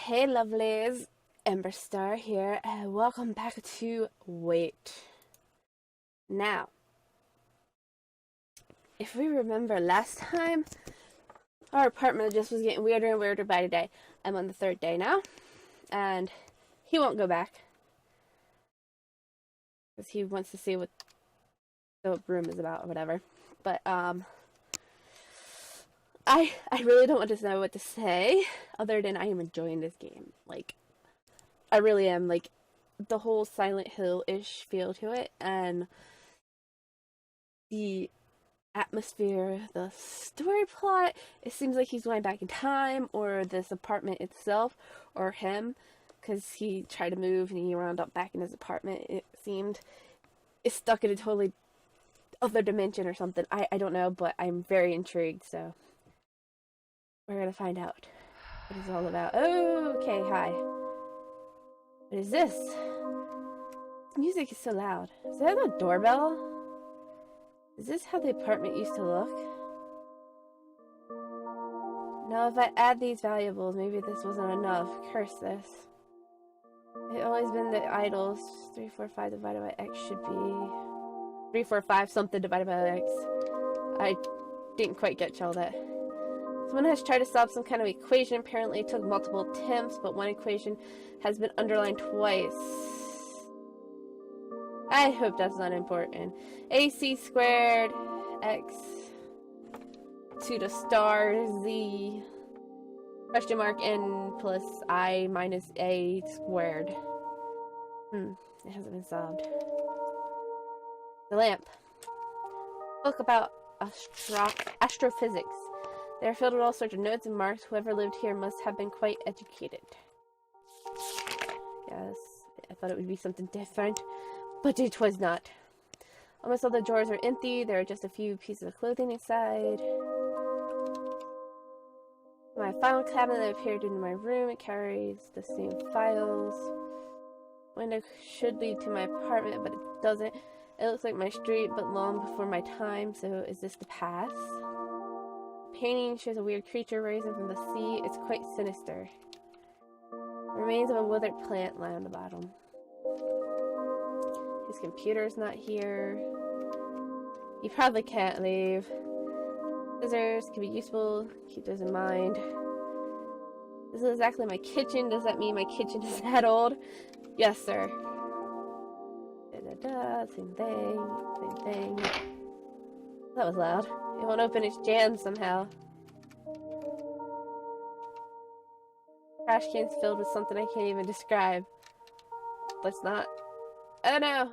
Hey lovelies, Ember Star here, and welcome back to Wait. Now, if we remember last time, our apartment just was getting weirder and weirder by the day. I'm on the third day now, and he won't go back because he wants to see what the room is about or whatever. But I really don't want to know what to say other than I am enjoying this game. Like, I really am. Like, the whole Silent Hill-ish feel to it, and the atmosphere, the story plot, it seems like he's going back in time, or this apartment itself, or him, because he tried to move and he wound up back in his apartment, it seemed. It's stuck in a totally other dimension or something. I don't know, but I'm very intrigued, so we're gonna find out what it's all about. Oh, okay, hi. What is this? This music is so loud. Is that a doorbell? Is this how the apartment used to look? Now, if I add these valuables, maybe this wasn't enough. Curse this. It's always been the idols. 3, 4, 5 divided by x should be 3, 4, 5 something divided by x. I didn't quite get all that. Someone has tried to solve some kind of equation. Apparently it took multiple attempts, but one equation has been underlined twice. I hope that's not important. AC squared x to the star z question mark n plus I minus a squared. It hasn't been solved. The lamp. Book about astrophysics. They are filled with all sorts of notes and marks. Whoever lived here must have been quite educated. Yes, I thought it would be something different, but it was not. Almost all the drawers are empty. There are just a few pieces of clothing inside. My file cabinet that appeared in my room, it carries the same files. Window should lead to my apartment, but it doesn't. It looks like my street, but long before my time, so is this the past? Painting shows a weird creature rising from the sea. It's quite sinister. Remains of a withered plant lie on the bottom. His computer's not here. He probably can't leave. Scissors can be useful. Keep those in mind. This is exactly my kitchen. Does that mean my kitchen is that old? Yes, sir. Same thing. Same thing. That was loud. It won't open its jam somehow. Trash cans filled with something I can't even describe. Let's not. Oh no!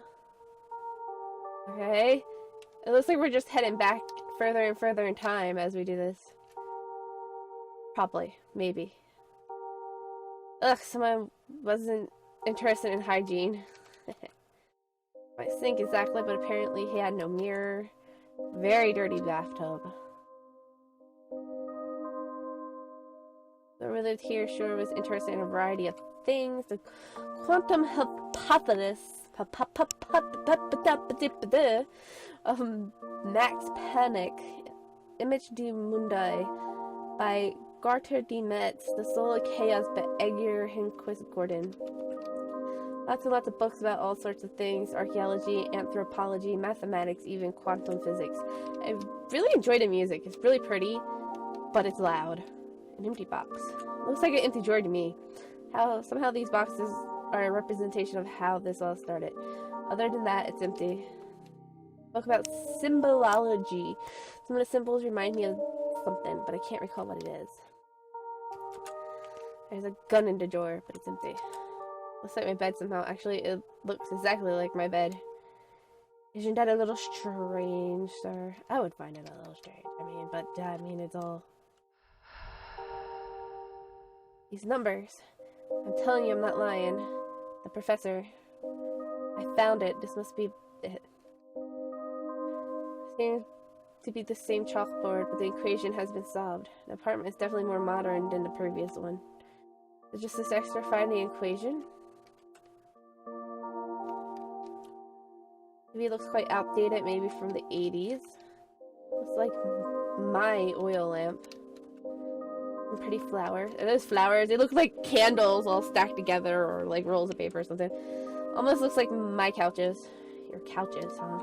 Okay. It looks like we're just heading back further and further in time as we do this. Probably. Maybe. Ugh, someone wasn't interested in hygiene. My sink exactly, but apparently he had no mirror. Very dirty bathtub. Whoever lived here sure was interested in a variety of things. The quantum hypothesis Max Panic, Image du Mundi by Garter de Metz, The Soul of Chaos by Edgar Henquist Gordon. Lots and lots of books about all sorts of things, archaeology, anthropology, mathematics, even quantum physics. I really enjoy the music. It's really pretty, but it's loud. An empty box. Looks like an empty drawer to me. Somehow these boxes are a representation of how this all started. Other than that, it's empty. Book about symbology. Some of the symbols remind me of something, but I can't recall what it is. There's a gun in the drawer, but it's empty. Looks like my bed somehow. Actually, it looks exactly like my bed. Isn't that a little strange, sir? I would find it a little strange. I mean, it's all... These numbers. I'm telling you, I'm not lying. The professor. I found it. This must be it. Seems to be the same chalkboard, but the equation has been solved. The apartment is definitely more modern than the previous one. Is just this extra find the equation? Maybe it looks quite outdated, maybe from the 80s. Looks like my oil lamp. And pretty flowers. Are those flowers? They look like candles all stacked together, or like rolls of paper or something. Almost looks like my couches. Your couches, huh?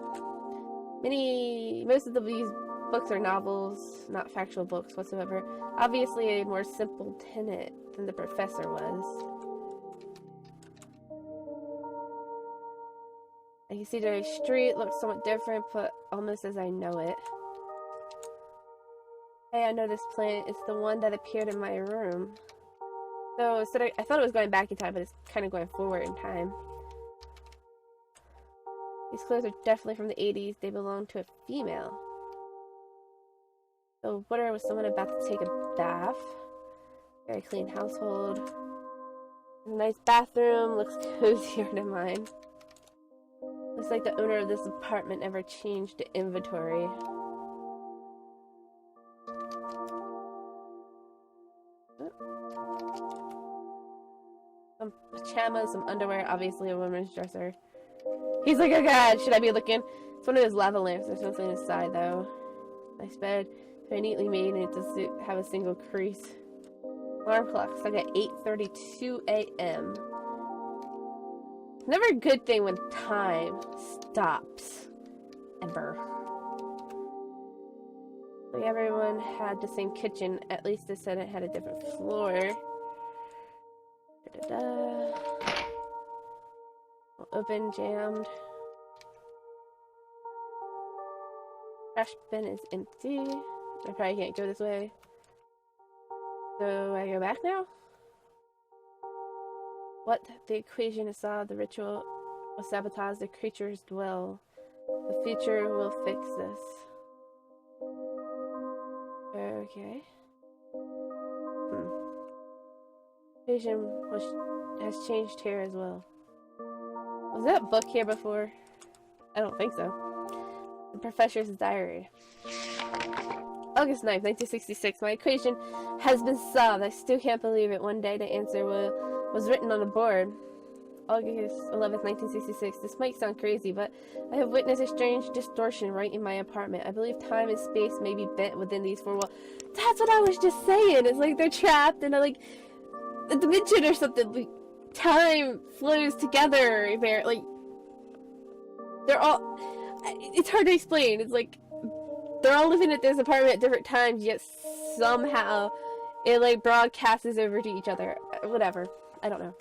Most of these books are novels, not factual books whatsoever. Obviously a more simple tenant than the professor was. I can see the street looks somewhat different, but almost as I know it. Hey, I know this plant. It's the one that appeared in my room. So I thought it was going back in time, but it's kind of going forward in time. These clothes are definitely from the 80s. They belong to a female. So, was someone about to take a bath? Very clean household. Nice bathroom. Looks cozier than mine. Looks like the owner of this apartment never changed the inventory. Some pajamas, some underwear, obviously a woman's dresser. He's like, oh god, should I be looking? It's one of those lava lamps. There's nothing inside though. Nice bed, very neatly made, and it doesn't have a single crease. Alarm clock, it's like at 8:32 a.m. Never a good thing when time stops. Ever. Like everyone had the same kitchen. At least they said it had a different floor. Da-da-da. Open, jammed. Trash bin is empty. I probably can't go this way. So I go back now? What? The equation is solved. The ritual will sabotage the creature's dwell. The future will fix this. Okay. Equation has changed here as well. Was that book here before? I don't think so. The Professor's Diary. August 9th, 1966. My equation has been solved. I still can't believe it. One day the answer was written on a board. August 11th, 1966. This might sound crazy, but I have witnessed a strange distortion right in my apartment. I believe time and space may be bent within these four walls. That's what I was just saying. It's like they're trapped in a dimension or something. Like, time flows together. Like, they're all... It's hard to explain. It's like they're all living at this apartment at different times, yet somehow it like broadcasts over to each other. Whatever. I don't know.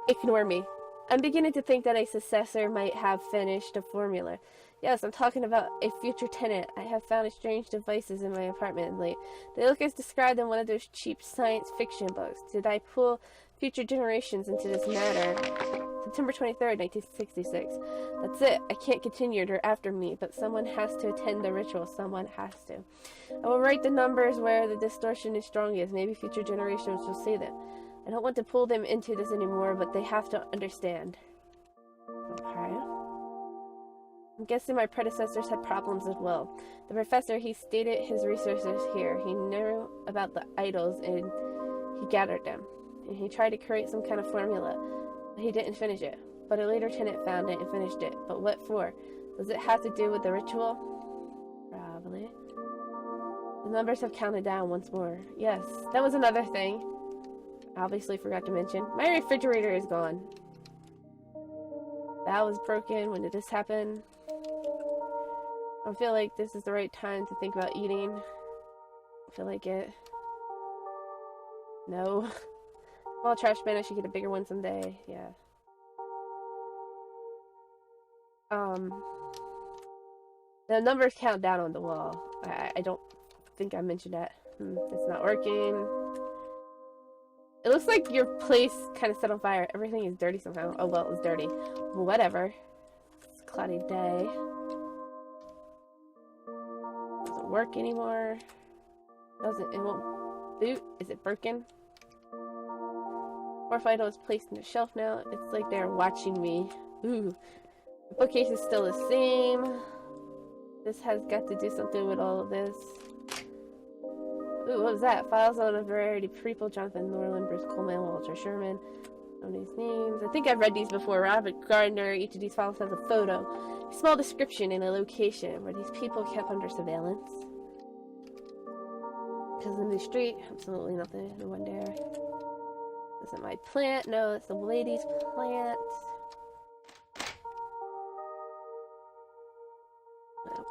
Ignore me. I'm beginning to think that a successor might have finished the formula. Yes, I'm talking about a future tenant. I have found strange devices in my apartment lately. They look as described in one of those cheap science fiction books. Did I pull future generations into this matter? September 23rd, 1966. That's it. I can't continue. They're after me, but someone has to attend the ritual. Someone has to. I will write the numbers where the distortion is strongest. Maybe future generations will see them. I don't want to pull them into this anymore, but they have to understand. Okay. I'm guessing my predecessors had problems as well. The professor, he stated his resources here. He knew about the idols and he gathered them. And he tried to create some kind of formula. He didn't finish it, but a later tenant found it and finished it. But what for? Does it have to do with the ritual? Probably. The numbers have counted down once more. Yes, that was another thing. Obviously forgot to mention. My refrigerator is gone. That was broken. When did this happen? I feel like this is the right time to think about eating. I feel like it. No. Small trash bin, I should get a bigger one someday. Yeah. The numbers count down on the wall. I don't think I mentioned that. It's not working. It looks like your place kind of set on fire. Everything is dirty somehow. Oh well, it's dirty. Whatever. It's a cloudy day. Doesn't work anymore. It won't boot. Is it broken? Fourth idol is placed on the shelf now. It's like they're watching me. Ooh. The bookcase is still the same. This has got to do something with all of this. Ooh, what was that? Files on a variety of people. Jonathan Norland, Bruce Coleman, Walter Sherman. Know these names. I think I've read these before. Robert Gardner. Each of these files has a photo, a small description, and a location where these people kept under surveillance. Because in the street, absolutely nothing. No one there. Is it my plant? No, it's the lady's plant.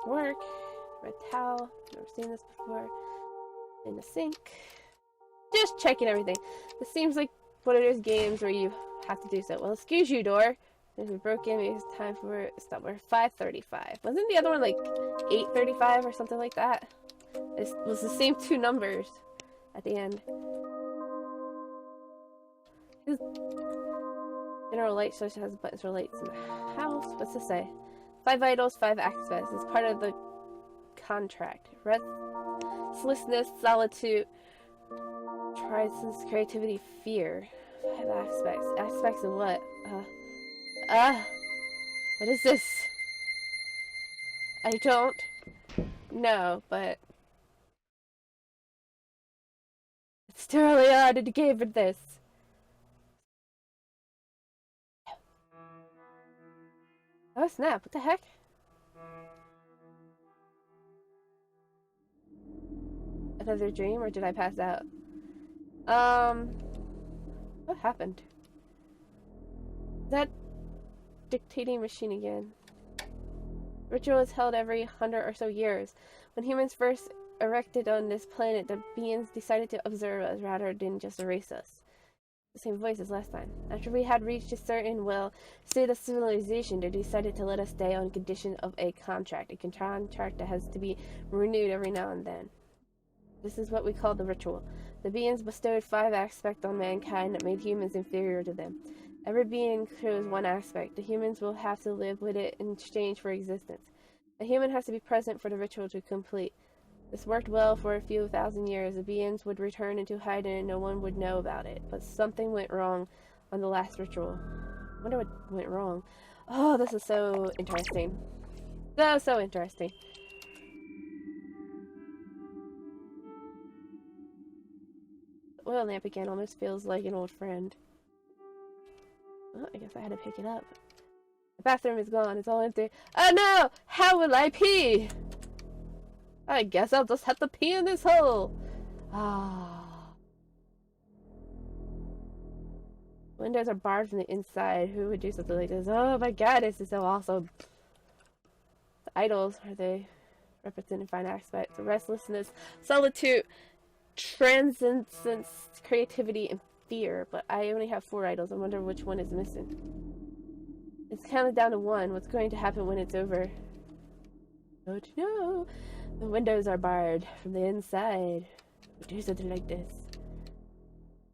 Work. Red towel. Never seen this before. In the sink. Just checking everything. This seems like one of those games where you have to do so. Well, excuse you, door. If we broke in, maybe it's time for stop. We're 5:35. Wasn't the other one like 8:35 or something like that? It was the same two numbers at the end. His general light switch has buttons for lights in the house. What's this say? 5 vitals, 5 aspects. It's part of the contract. Restlessness, solitude, tricense, creativity, fear. 5 aspects. Aspects of what? What is this? I don't know, but it's too early on in the game for this. Oh snap, what the heck? Another dream, or did I pass out? What happened? That dictating machine again. Ritual is held every 100 or so years. When humans first erected on this planet, the beings decided to observe us rather than just erase us. The same voice as last time. After we had reached a certain, state of civilization, they decided to let us stay on condition of a contract. A contract that has to be renewed every now and then. This is what we call the ritual. The beings bestowed 5 aspects on mankind that made humans inferior to them. Every being chose 1 aspect. The humans will have to live with it in exchange for existence. A human has to be present for the ritual to complete. This worked well for a few thousand years. The beings would return into hiding and no one would know about it. But something went wrong on the last ritual. I wonder what went wrong. Oh, this is so interesting. So interesting. The oil lamp again almost feels like an old friend. Oh, I guess I had to pick it up. The bathroom is gone. It's all empty. Oh no! How will I pee? I guess I'll just have to pee in this hole. Windows are barred from the inside. Who would do something like this? Oh my god, this is so awesome. The idols, are they representing fine aspects? Restlessness, solitude, transcendence, creativity, and fear. But I only have 4 idols. I wonder which one is missing. It's counted down to 1. What's going to happen when it's over? Don't know. The windows are barred from the inside. Do something like this.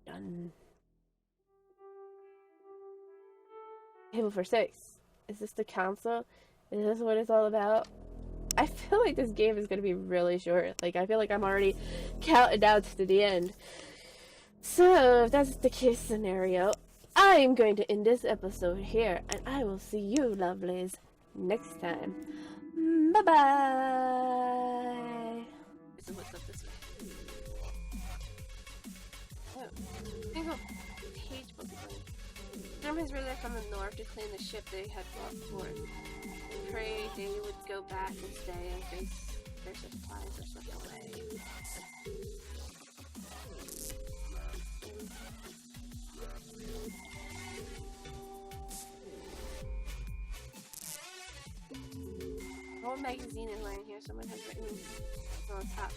Done. Table for 6. Is this the council? Is this what it's all about? I feel like this game is going to be really short. Like, I feel like I'm already counting down to the end. So, if that's the case scenario, I'm going to end this episode here, and I will see you, lovelies, next time. Bye-bye! So what's up this way? Oh, single page book. Germans were there from the north to clean the ship they had brought forth. They prayed they would go back and stay in case their supplies were slipped away. Old magazine is lying here. Someone has written on top.